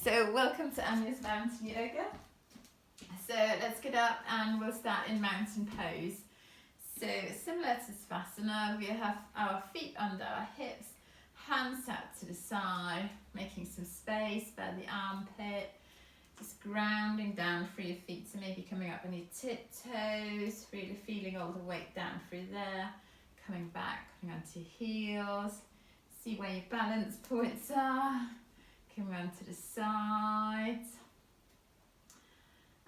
So welcome to Anya's Mountain Yoga. So let's get up and we'll start in mountain pose. So similar to Savasana, we have our feet under our hips, hands out to the side, making some space by the armpit, just grounding down through your feet, so maybe coming up on your tiptoes, really feeling all the weight down through there, coming back, coming onto your heels, see where your balance points are, coming around to the sides,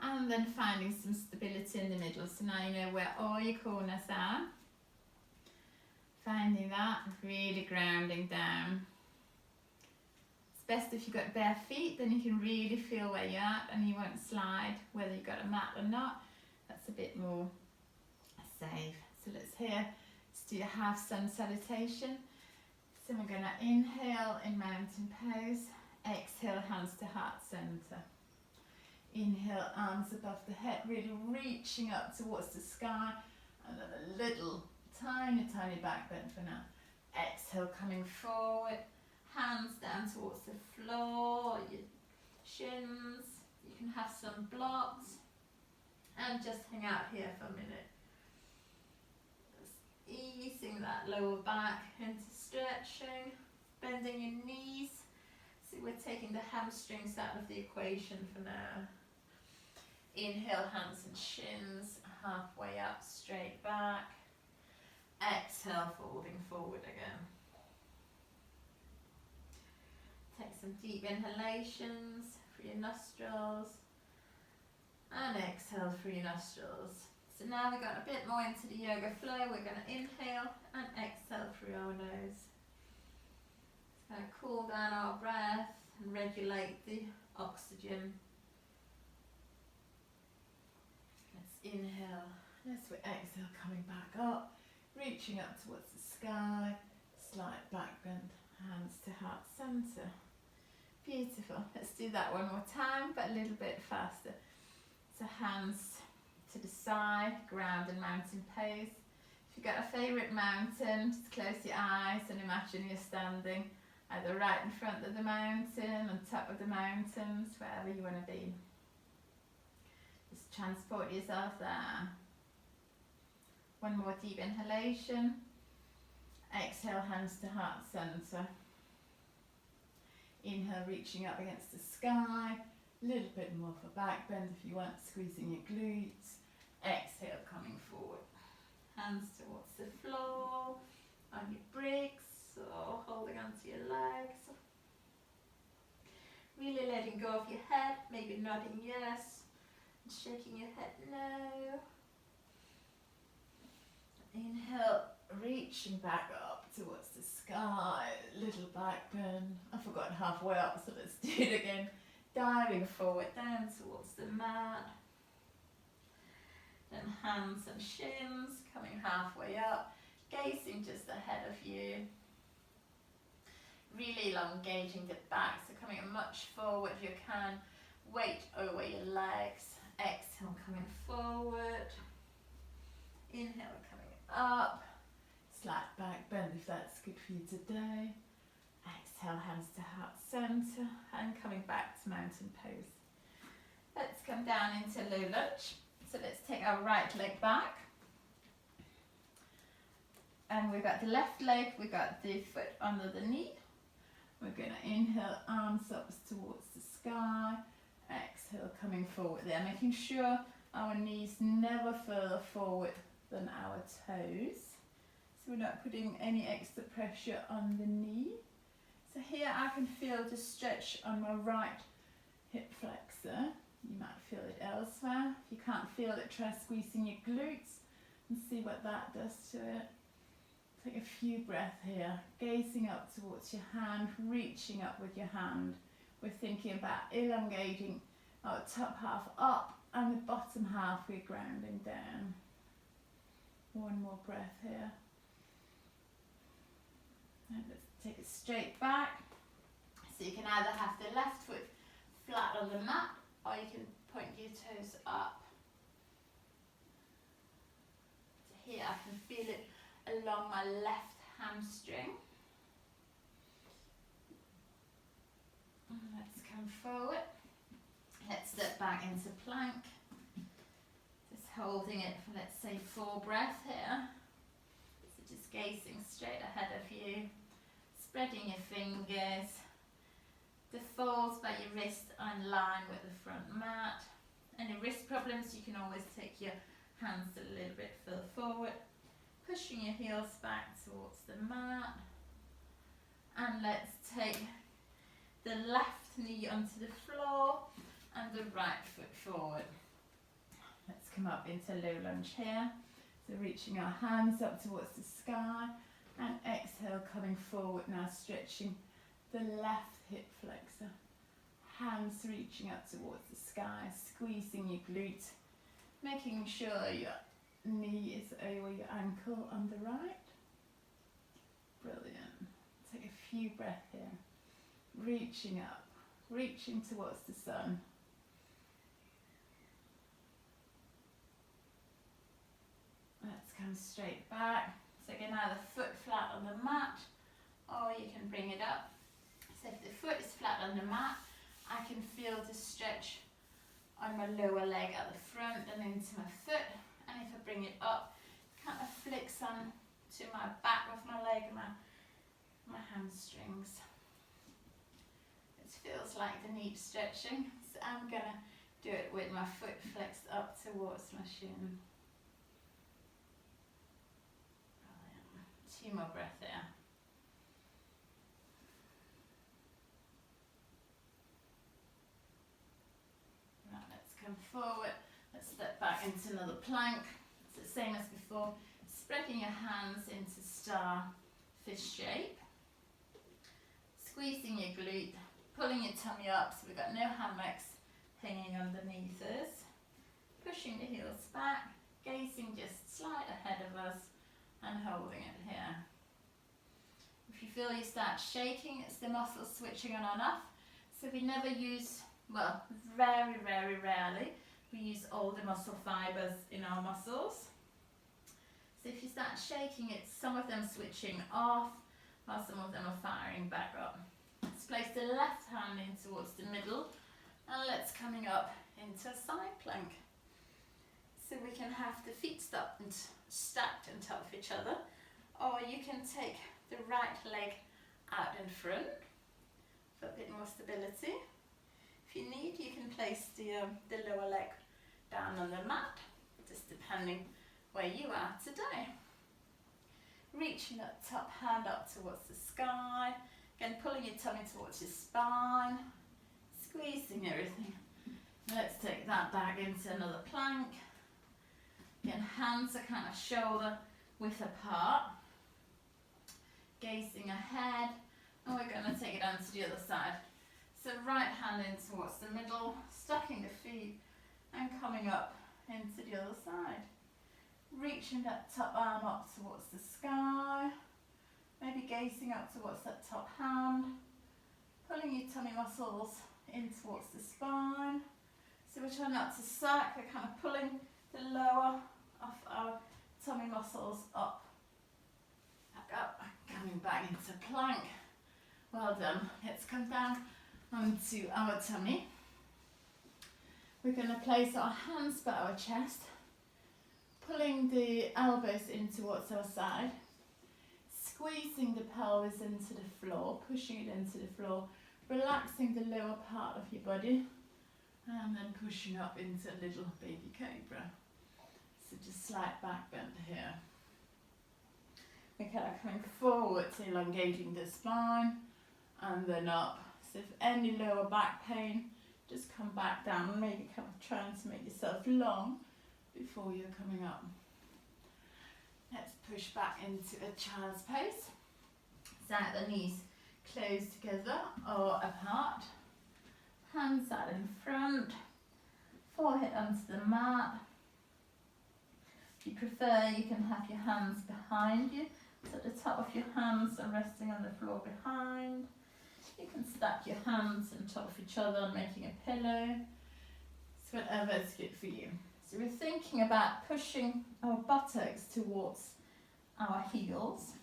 and then finding some stability in the middle. So now you know where all your corners are. Finding that, really grounding down. It's best if you've got bare feet, then you can really feel where you're at and you won't slide, whether you've got a mat or not. That's a bit more safe. So let's do a half sun salutation. So we're going to inhale in mountain pose. Exhale, hands to heart center. Inhale, arms above the head, really reaching up towards the sky, and then a little tiny back bend for now. Exhale, coming forward, hands down towards the floor, your shins. You can have some blocks and just hang out here for a minute. Just easing that lower back into stretching, bending your knees. So we're taking the hamstrings out of the equation for now. Inhale, hands and shins, halfway up, straight back. Exhale, folding forward again. Take some deep inhalations through your nostrils. And exhale through your nostrils. So now we've got a bit more into the yoga flow. We're going to inhale and exhale through our nose. It's going to cool down our breath and regulate the oxygen. Let's inhale. As we exhale, coming back up, reaching up towards the sky. Slight back bend, hands to heart center. Beautiful. Let's do that one more time, but a little bit faster. So hands to the side, ground and mountain pose. If you've got a favourite mountain, just close your eyes and imagine you're standing either right in front of the mountain, on top of the mountains, wherever you want to be. Just transport yourself there. One more deep inhalation. Exhale, hands to heart center. Inhale, reaching up against the sky. A little bit more for back bend if you want, squeezing your glutes. Exhale, coming forward. Hands towards the floor, on your bricks, or holding onto your legs. Really letting go of your head, maybe nodding yes, and shaking your head no. Inhale, reaching back up towards the sky, little back bend. I've forgotten halfway up, so let's do it again. Diving forward down towards the mat. Then hands and shins, coming halfway up, gazing just ahead of you. Really elongating the back, so coming much forward if you can. Weight over your legs. Exhale, coming forward. Inhale, coming up. Slight back bend if that's good for you today. Exhale, hands to heart center, and coming back to mountain pose. Let's come down into low lunge. So let's take our right leg back. And we've got the left leg, we've got the foot under the knee. We're going to inhale, arms up towards the sky. Exhale, coming forward there, making sure our knees never further forward than our toes. So we're not putting any extra pressure on the knee. So here I can feel the stretch on my right hip flexor. You might feel it elsewhere. If you can't feel it, try squeezing your glutes and see what that does to it. Take a few breaths here, gazing up towards your hand, reaching up with your hand. We're thinking about elongating our top half up and the bottom half we're grounding down. One more breath here. And let's take it straight back. So you can either have the left foot flat on the mat, or you can point your toes up. So here I can feel it along my left hamstring. Let's come forward. Let's step back into plank. Just holding it for, let's say, 4 breaths here. So just gazing straight ahead of you, spreading your fingers. The folds by your wrist are in line with the front mat. Any wrist problems, you can always take your hands a little bit further forward, pushing your heels back towards the mat. And let's take the left knee onto the floor and the right foot forward. Let's come up into low lunge here. So reaching our hands up towards the sky, and exhale, coming forward now, stretching the left hip flexor. Hands reaching up towards the sky, squeezing your glute, making sure your knee is over your ankle on the right. Brilliant. Take a few breaths here. Reaching up, reaching towards the sun. Let's come straight back. So you can either foot flat on the mat, or you can bring it up. So if the foot is flat on the mat, I can feel the stretch on my lower leg at the front and into my foot. And if I bring it up, it kind of flicks on to my back of my leg and my hamstrings. It feels like the knee stretching, so I'm gonna do it with my foot flexed up towards my shin. Brilliant. 2 more breaths there. Right, let's come forward. Let's step back into another plank. It's the same as before. Spreading your hands into star fish shape. Squeezing your glute, pulling your tummy up so we've got no hammocks hanging underneath us. Pushing the heels back, gazing just slight ahead of us and holding it here. If you feel you start shaking, it's the muscles switching on and off. So we never use, well, very, very rarely, we use all the muscle fibers in our muscles. So if you start shaking, it's some of them switching off, while some of them are firing back up. Let's place the left hand in towards the middle, and let's coming up into a side plank. So we can have the feet stacked on top of each other, or you can take the right leg out in front for a bit more stability. If you need, you can place the lower leg down on the mat, just depending where you are today. Reaching that top hand up towards the sky. Again, pulling your tummy towards your spine. Squeezing everything. Let's take that back into another plank. Again, hands are kind of shoulder width apart. Gazing ahead. And we're going to take it on to the other side. So right hand in towards the middle. Stacking the feet. And coming up into the other side. Reaching that top arm up towards the sky, maybe gazing up towards that top hand, pulling your tummy muscles in towards the spine. So we're trying not to sack, we're kind of pulling the lower of our tummy muscles up, back up, coming back into plank. Well done. Let's come down onto our tummy. We're going to place our hands by our chest, pulling the elbows in towards our side, squeezing the pelvis into the floor, pushing it into the floor, relaxing the lower part of your body, and then pushing up into a little baby cobra. So just slight back bend here. We're kind of coming forward, so elongating the spine, and then up. So if any lower back pain, just come back down and maybe kind of trying to make yourself long before you're coming up. Let's push back into a child's pose. So the knees close together or apart. Hands out in front. Forehead onto the mat. If you prefer, you can have your hands behind you. So the top of your hands are resting on the floor behind. You can stack your hands on top of each other, making a pillow. It's whatever is good for you. So we're thinking about pushing our buttocks towards our heels,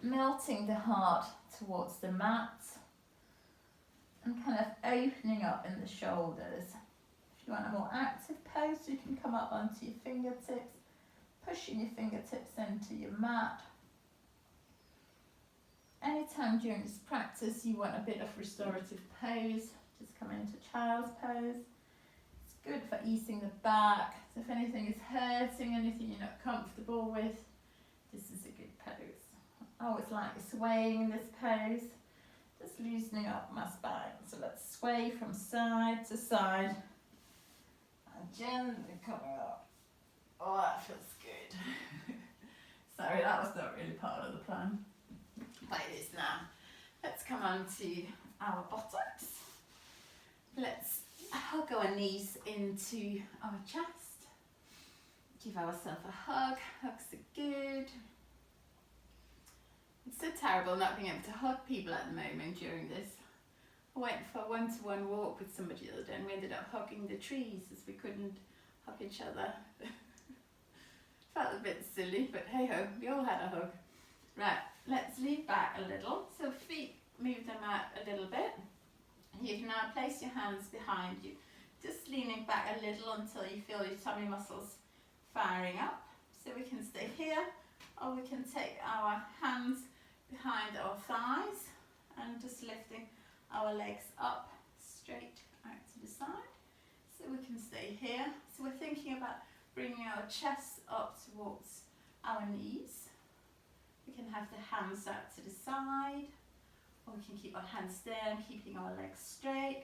melting the heart towards the mat, and kind of opening up in the shoulders. If you want a more active pose, you can come up onto your fingertips, pushing your fingertips into your mat. Anytime during this practice you want a bit of restorative pose, just come into child's pose. It's good for easing the back. So if anything is hurting, anything you're not comfortable with, this is a good pose. I always like swaying in this pose, just loosening up my spine. So let's sway from side to side and gently coming up. Oh, that feels good. Sorry, that was not really part of the plan. But it is now. Let's come on to our buttocks. Let's hug our knees into our chest. Give ourselves a hug. Hugs are good. It's so terrible not being able to hug people at the moment during this. I went for a one-to-one walk with somebody the other day and we ended up hugging the trees as we couldn't hug each other. Felt a bit silly, but hey ho, we all had a hug. Right, let's lean back a little. So feet, move them out a little bit. You can now place your hands behind you, just leaning back a little until you feel your tummy muscles firing up. So we can stay here, or we can take our hands behind our thighs and just lifting our legs up, straight out to the side. So we can stay here. So we're thinking about bringing our chest up towards our knees. We can have the hands out to the side, or we can keep our hands there, keeping our legs straight.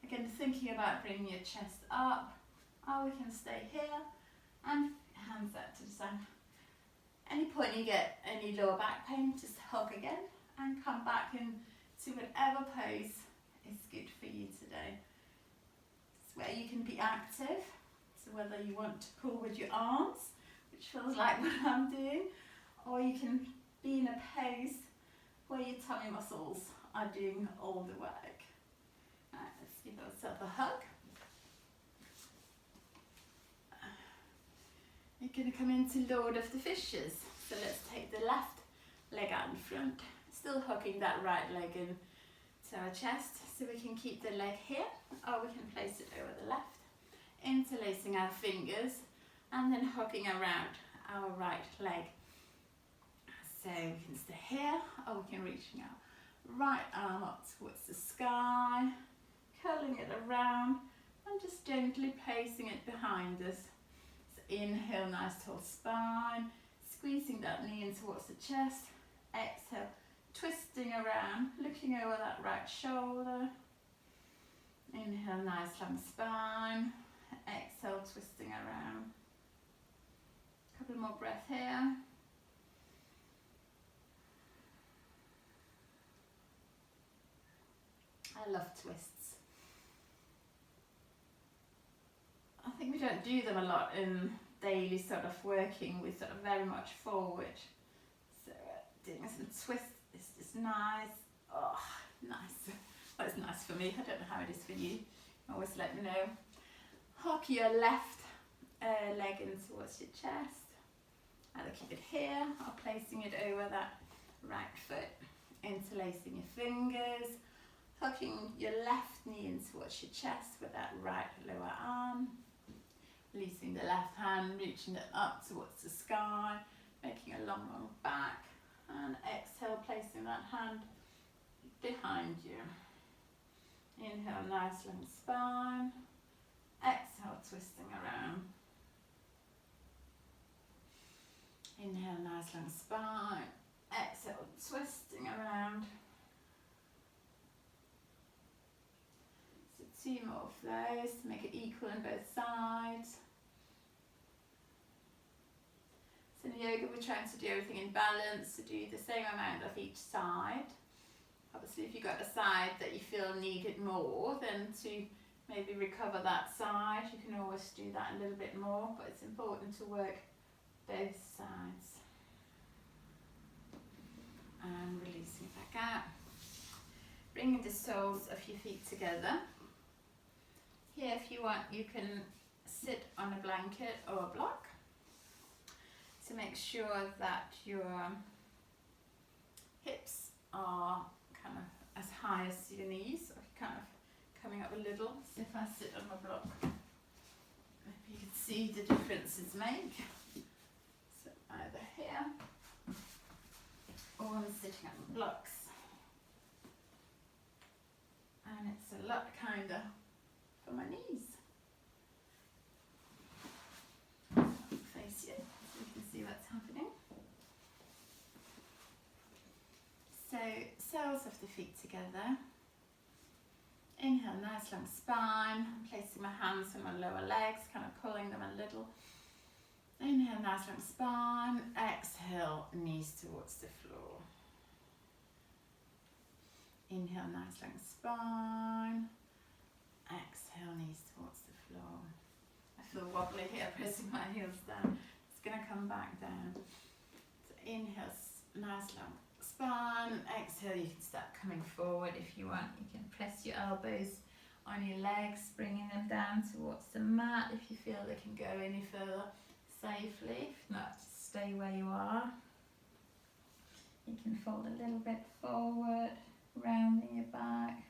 Again, thinking about bringing your chest up, or we can stay here and hands out to the side. Any point you get any lower back pain, just hug again and come back into whatever pose is good for you today. It's where you can be active, so whether you want to pull with your arms, which feels like what I'm doing, or you can be in a pose where your tummy muscles are doing all the work. Right, let's give ourselves a hug. You're going to come into Lord of the Fishes. So let's take the left leg out in front, still hugging that right leg into our chest. So we can keep the leg here, or we can place it over the left, interlacing our fingers and then hugging around our right leg. So we can stay here, or we can reach our right arm up towards the sky, curling it around and just gently placing it behind us. So inhale, nice tall spine, squeezing that knee in towards the chest. Exhale, twisting around, looking over that right shoulder. Inhale, nice long spine. Exhale, twisting around. Couple more breaths here. I love twists. I think we don't do them a lot in daily sort of working. We're sort of very much forward. So doing some twists is just nice. Oh, nice. Well, it's nice for me. I don't know how it is for you. Always let me know. Hook your left leg in towards your chest. Either keep it here or placing it over that right foot. Interlacing your fingers. Hooking your left knee in towards your chest with that right lower arm. Releasing the left hand, reaching it up towards the sky, making a long, long back. And exhale, placing that hand behind you. Inhale, nice long spine. Exhale, twisting around. Inhale, nice long spine. Exhale, twisting around. So 2 more of those to make it equal on both sides. So in yoga we're trying to do everything in balance, to do the same amount of each side. Obviously if you've got a side that you feel needed more, then to maybe recover that side, you can always do that a little bit more, but it's important to work both sides. And releasing it back out. Bringing the soles of your feet together. Here if you want you can sit on a blanket or a block. So make sure that your hips are kind of as high as your knees, or kind of coming up a little. So if I sit on my block, maybe you can see the differences make. So either here, or I'm sitting on blocks. And it's a lot kinder for my knees. Face you so you can see what's happening. So, soles of the feet together. Inhale, nice long spine. I'm placing my hands on my lower legs, kind of pulling them a little. Inhale, nice long spine. Exhale, knees towards the floor. Inhale, nice long spine. Exhale, knees towards the floor. I feel wobbly here, pressing my heels down. It's going to come back down. So inhale, nice long spine. Exhale, you can start coming forward if you want. You can press your elbows on your legs, bringing them down towards the mat if you feel they can go any further safely. If not, just stay where you are. You can fold a little bit forward, rounding your back.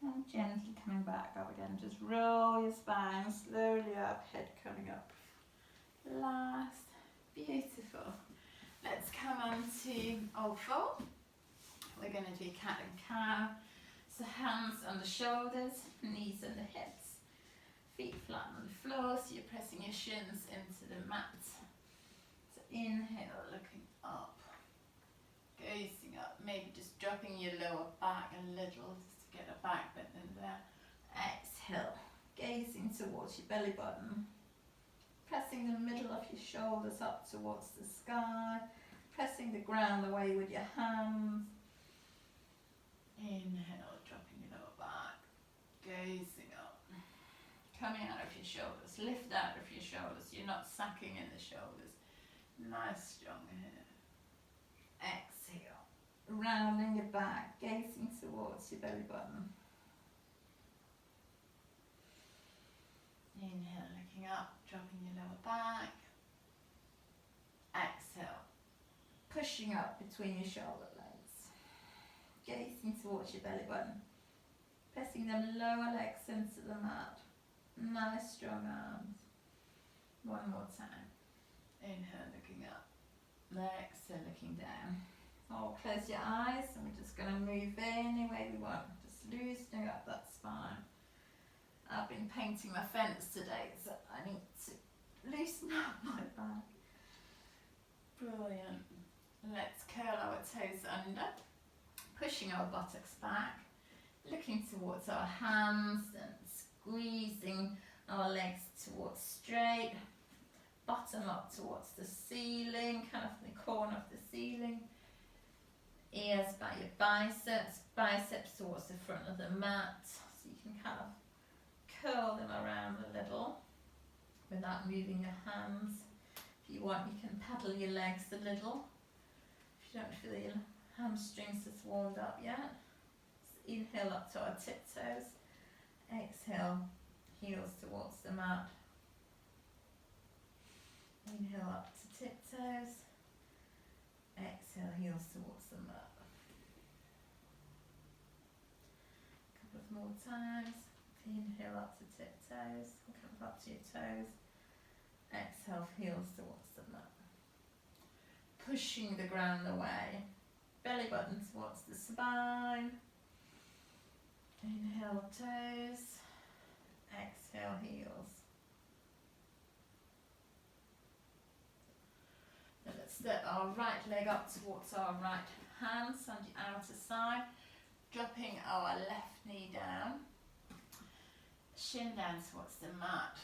And gently coming back up again. Just roll your spine slowly up, head coming up. Last. Beautiful. Let's come on to all four. We're going to do cat and cow. So hands on the shoulders, knees on the hips, feet flat on the floor, so you're pressing your shins into the mat. So inhale, looking up, gazing up, maybe just dropping your lower back a little just to get a back bend in there. Exhale, gazing towards your belly button, pressing the middle of your shoulders up towards the sky, pressing the ground away with your hands. Inhale, dropping your lower back, gazing up, coming out of your shoulders, lift out of your shoulders, you're not sucking in the shoulders, nice strong here. Exhale, rounding your back, gazing towards your belly button. Inhale, looking up, dropping your lower back. Exhale, pushing up between your shoulder blades, gazing towards your belly button, pressing them lower legs into the mat. Nice strong arms. One more time. Inhale, looking up. Exhale, looking down. Oh, close your eyes and we're just going to move any way we want. Just loosening up that spine. I've been painting my fence today, so I need to loosen up my back. Brilliant. Let's curl our toes under, pushing our buttocks back, looking towards our hands and squeezing our legs towards straight, bottom up towards the ceiling, kind of the corner of the ceiling. Ears by your biceps, biceps towards the front of the mat, so you can kind of curl them around a little without moving your hands. If you want, you can paddle your legs a little. If you don't feel your hamstrings as warmed up yet. Just inhale up to our tiptoes. Exhale, heels towards the mat. Inhale up to tiptoes. Exhale, heels towards the mat. A couple of more times. Inhale up to tiptoes, come up to your toes. Exhale, heels towards the mat. Pushing the ground away. Belly button towards the spine. Inhale, toes. Exhale, heels. Then let's step our right leg up towards our right hands on the outer side. Dropping our left knee down. Shin down towards the mat,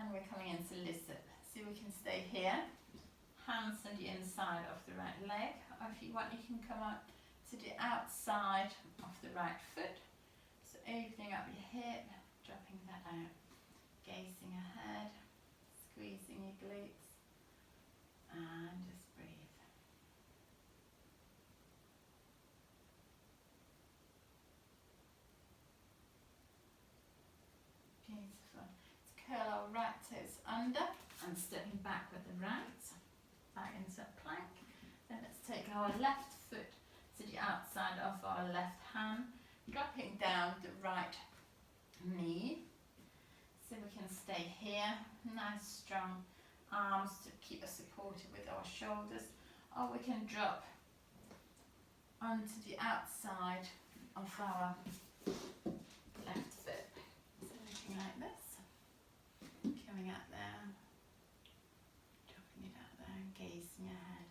and we're coming into lizard, so we can stay here, hands on the inside of the right leg, or if you want you can come up to the outside of the right foot, so opening up your hip, dropping that out, gazing ahead, squeezing your glutes, and just breathe. Beautiful. Let's curl our right toes under and stepping back with the right, back into a plank. Then let's take our left foot to the outside of our left hand, dropping down the right knee. So we can stay here, nice strong arms to keep us supported with our shoulders, or we can drop onto the outside of our left foot. So looking like this, coming out there, dropping it out there and gazing ahead.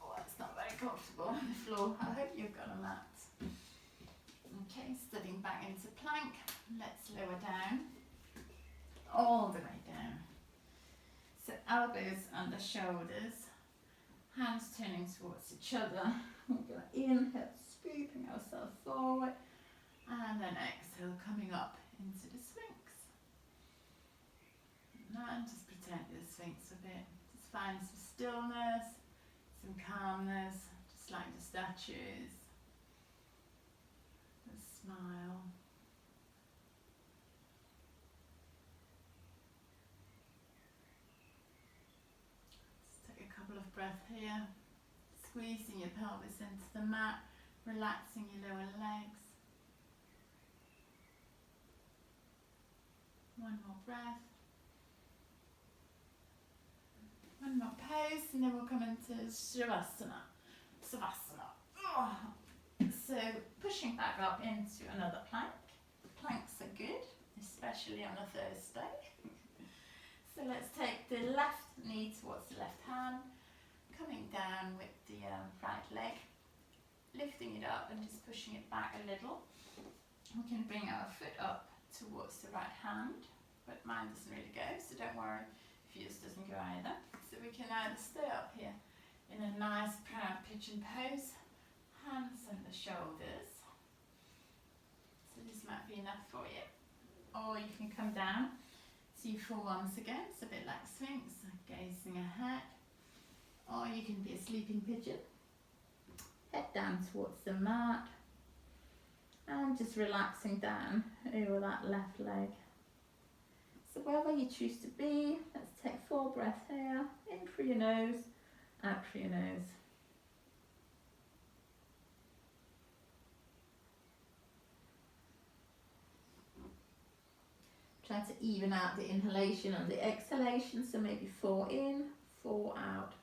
Oh, that's not very comfortable on the floor. I hope you've got a mat. Okay, stepping back into plank. Let's lower down, all the way down. So elbows under shoulders, hands turning towards each other. We're going to inhale, scooping ourselves forward, and then exhale, coming up into the Sphinx. And just pretend you're the Sphinx a bit. Just find some stillness, some calmness, just like the statues. Just smile. Couple of breaths here, squeezing your pelvis into the mat, relaxing your lower legs. One more breath. One more pose, and then we'll come into Shavasana. Savasana. Oh. So pushing back up into another plank. Planks are good, especially on a Thursday. So let's take the left knee towards the left hand, coming down with the right leg, lifting it up and just pushing it back a little. We can bring our foot up towards the right hand, but mine doesn't really go, so don't worry if yours doesn't go either. So we can either stay up here in a nice proud pigeon pose, hands under shoulders. So this might be enough for you. Or you can come down. See forearms again, it's a bit like Sphinx, gazing ahead. Or you can be a sleeping pigeon. Head down towards the mat. And just relaxing down over that left leg. So wherever you choose to be, let's take 4 breaths here. In through your nose, out through your nose. Try to even out the inhalation and the exhalation, so maybe 4 in, 4 out.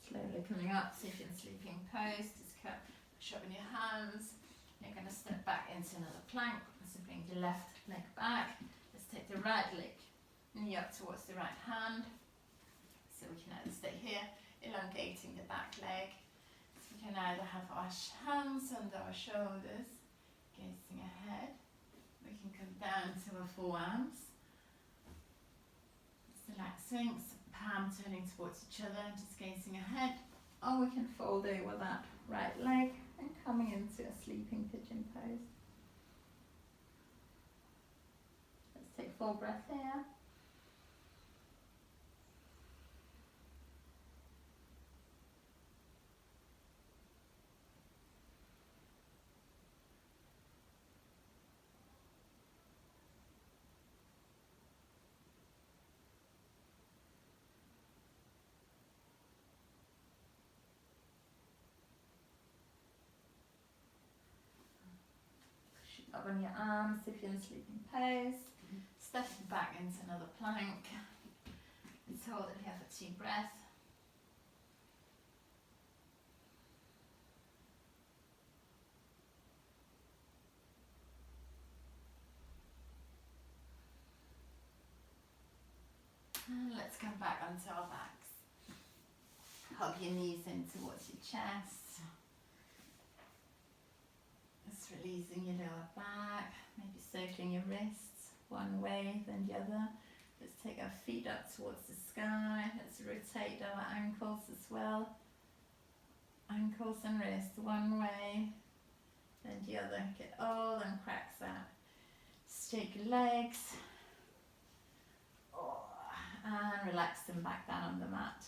Slowly coming up, so if you're in sleeping pose, just push up in your hands. You're going to step back into another plank. So bring the left leg back. Let's take the right leg, knee up towards the right hand. So we can either stay here, elongating the back leg. So we can either have our hands under our shoulders, gazing ahead. We can come down to our forearms. So like Sphinx, palm turning towards each other, just gazing ahead. Or we can fold over that right leg and coming into a sleeping pigeon pose. Let's take 4 breaths here. Up on your arms if you're in sleeping pose. Stepping back into another plank. Let's hold it here for 2 breaths. And let's come back onto our backs. Hug your knees in towards your chest. Just releasing your lower back, maybe circling your wrists one way, then the other. Let's take our feet up towards the sky. Let's rotate our ankles as well. Ankles and wrists one way, then the other. Get all them cracks out. Shake your legs. And relax them back down on the mat.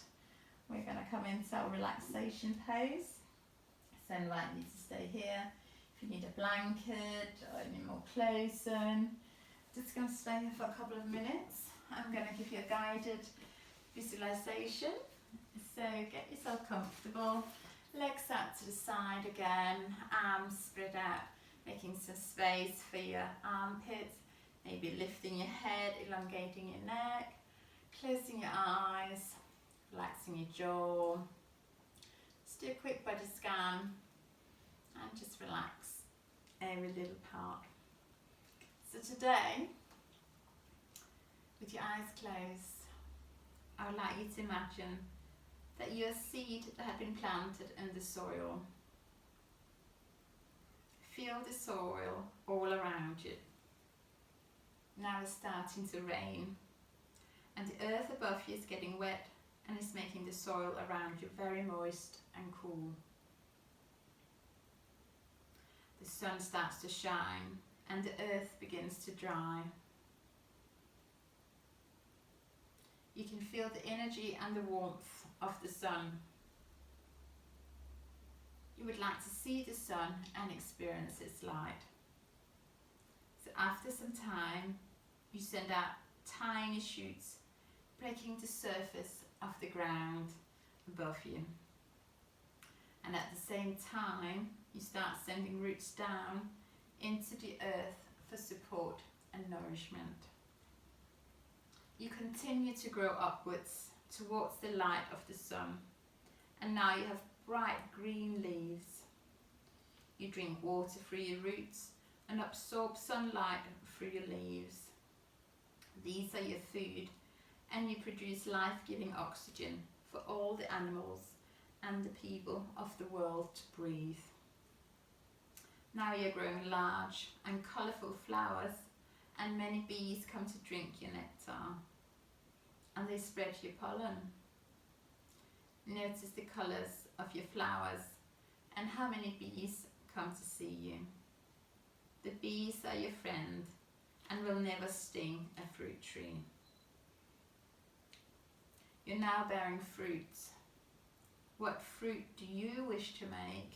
we're going to come into our relaxation pose. So I invite you to stay here. If you need a blanket or any more clothes on, just going to stay here for a couple of minutes. I'm going to give you a guided visualization. So get yourself comfortable, legs out to the side again, arms spread out, making some space for your armpits, maybe lifting your head, elongating your neck, closing your eyes, relaxing your jaw. Just do a quick body scan and just relax every little part. So today, with your eyes closed, I would like you to imagine that you're a seed that had been planted in the soil. Feel the soil all around you. Now it's starting to rain, and the earth above you is getting wet and is making the soil around you very moist and cool. The sun starts to shine and the earth begins to dry. You can feel the energy and the warmth of the sun. You would like to see the sun and experience its light. So after some time, you send out tiny shoots breaking the surface of the ground above you. And at the same time, you start sending roots down into the earth for support and nourishment. You continue to grow upwards towards the light of the sun, and now you have bright green leaves. You drink water through your roots and absorb sunlight through your leaves. These are your food, and you produce life-giving oxygen for all the animals and the people of the world to breathe. Now you're growing large and colourful flowers, and many bees come to drink your nectar, and they spread your pollen. Notice the colours of your flowers and how many bees come to see you. The bees are your friend and will never sting a fruit tree. You're now bearing fruit. What fruit do you wish to make?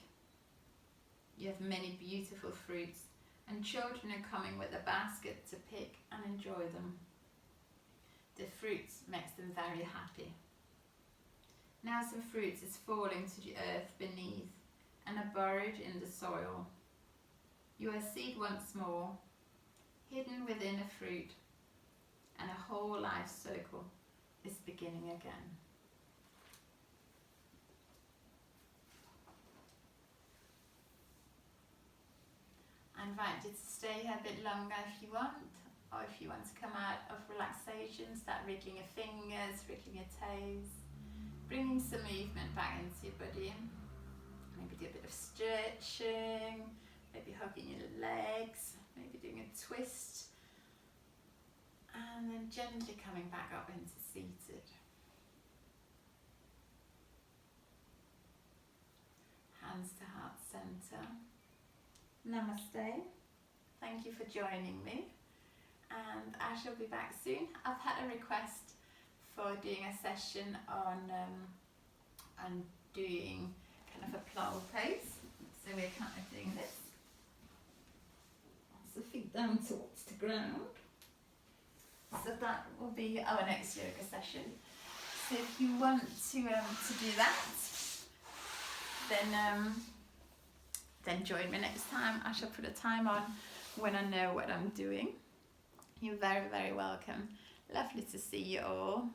You have many beautiful fruits, and children are coming with a basket to pick and enjoy them. The fruits makes them very happy. Now some fruits is falling to the earth beneath and are buried in the soil. You are seed once more, hidden within a fruit, and a whole life circle is beginning again. I invite you to stay here a bit longer if you want, or if you want to come out of relaxation, start wriggling your fingers, wriggling your toes, bringing some movement back into your body. Maybe do a bit of stretching, maybe hugging your legs, maybe doing a twist, and then gently coming back up into seated. Hands to heart center. Namaste. Thank you for joining me, and I shall be back soon. I've had a request for doing a session on doing kind of a plow pose, so we're kind of doing this. So feet down towards the ground. So that will be our next yoga session. So if you want to do that, then join me next time. I shall put a time on when I know what I'm doing. You're very, very welcome. Lovely to see you all.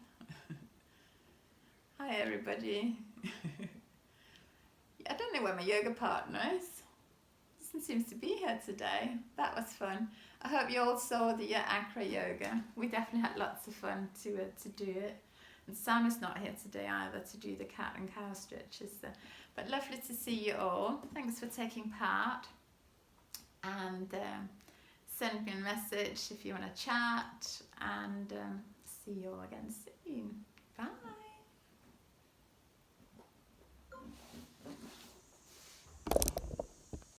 Hi everybody. I don't know where my yoga partner is. Doesn't seem to be here today. That was fun. I hope you all saw the acro yoga. We definitely had lots of fun to do it. And Sam is not here today either to do the cat and cow stretches. But lovely to see you all. Thanks for taking part. And send me a message if you want to chat. And see you all again soon.